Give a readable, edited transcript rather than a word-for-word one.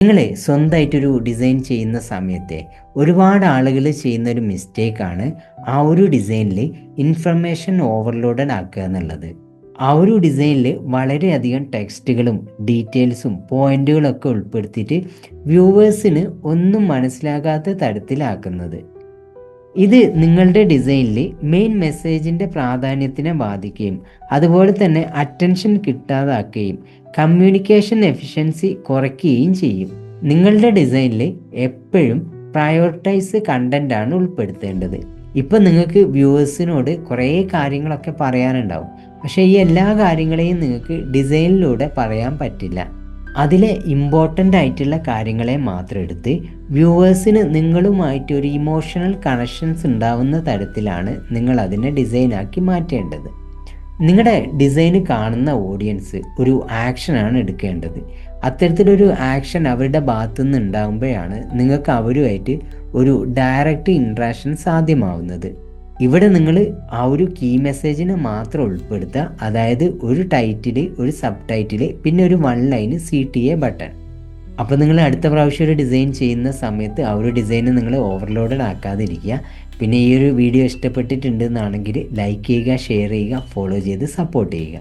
നിങ്ങൾ സ്വന്തമായിട്ടൊരു ഡിസൈൻ ചെയ്യുന്ന സമയത്തെ ഒരുപാട് ആളുകൾ ചെയ്യുന്ന ഒരു മിസ്റ്റേക്കാണ് ആ ഒരു ഡിസൈനിൽ ഇൻഫർമേഷൻ ഓവർലോഡഡ് ആക്കുക എന്നുള്ളത്. ആ ഒരു ഡിസൈനിൽ വളരെയധികം ടെക്സ്റ്റുകളും ഡീറ്റെയിൽസും പോയിന്റുകളൊക്കെ ഉൾപ്പെടുത്തിയിട്ട് വ്യൂവേഴ്സിന് ഒന്നും മനസ്സിലാകാത്ത തരത്തിലാക്കുന്നത്. ഇത് നിങ്ങളുടെ ഡിസൈനിൽ മെയിൻ മെസ്സേജിൻ്റെ പ്രാധാന്യത്തിനെ ബാധിക്കുകയും അതുപോലെ തന്നെ അറ്റൻഷൻ കിട്ടാതാക്കുകയും കമ്മ്യൂണിക്കേഷൻ എഫിഷ്യൻസി കുറയ്ക്കുകയും ചെയ്യും. നിങ്ങളുടെ ഡിസൈനിൽ എപ്പോഴും പ്രയോറിറ്റൈസ് കണ്ടൻ്റാണ് ഉൾപ്പെടുത്തേണ്ടത്. ഇപ്പം നിങ്ങൾക്ക് വ്യൂവേഴ്സിനോട് കുറേ കാര്യങ്ങളൊക്കെ പറയാനുണ്ടാവും, പക്ഷേ ഈ എല്ലാ കാര്യങ്ങളെയും നിങ്ങൾക്ക് ഡിസൈനിലൂടെ പറയാൻ പറ്റില്ല. അതിലെ ഇമ്പോർട്ടൻ്റ് ആയിട്ടുള്ള കാര്യങ്ങളെ മാത്രം എടുത്ത് വ്യൂവേഴ്സിന് നിങ്ങളുമായിട്ട് ഒരു ഇമോഷണൽ കണക്ഷൻസ് ഉണ്ടാവുന്ന തരത്തിലാണ് നിങ്ങൾ അതിനെ ഡിസൈനാക്കി മാറ്റേണ്ടത്. നിങ്ങളുടെ ഡിസൈന് കാണുന്ന ഓഡിയൻസ് ഒരു ആക്ഷനാണ് എടുക്കേണ്ടത്. അത്തരത്തിലൊരു ആക്ഷൻ അവരുടെ ഭാഗത്തു നിന്ന് ഉണ്ടാകുമ്പോഴാണ് നിങ്ങൾക്ക് അവരുമായിട്ട് ഒരു ഡയറക്റ്റ് ഇൻട്രാക്ഷൻ സാധ്യമാവുന്നത്. ഇവിടെ നിങ്ങൾ ആ ഒരു കീ മെസ്സേജിനെ മാത്രം ഉൾപ്പെടുത്തുക, അതായത് ഒരു ടൈറ്റിൽ, ഒരു സബ് ടൈറ്റിൽ, പിന്നെ ഒരു 1 ലൈൻ CTA ബട്ടൺ. അപ്പോൾ നിങ്ങൾ അടുത്ത പ്രാവശ്യം ഒരു ഡിസൈൻ ചെയ്യുന്ന സമയത്ത് ആ ഒരു ഡിസൈന് നിങ്ങൾ ഓവർലോഡഡ് ആക്കാതിരിക്കുക. പിന്നെ ഈ ഒരു വീഡിയോ ഇഷ്ടപ്പെട്ടിട്ടുണ്ടെന്നാണെങ്കിൽ ലൈക്ക് ചെയ്യുക, ഷെയർ ചെയ്യുക, ഫോളോ ചെയ്ത് സപ്പോർട്ട് ചെയ്യുക.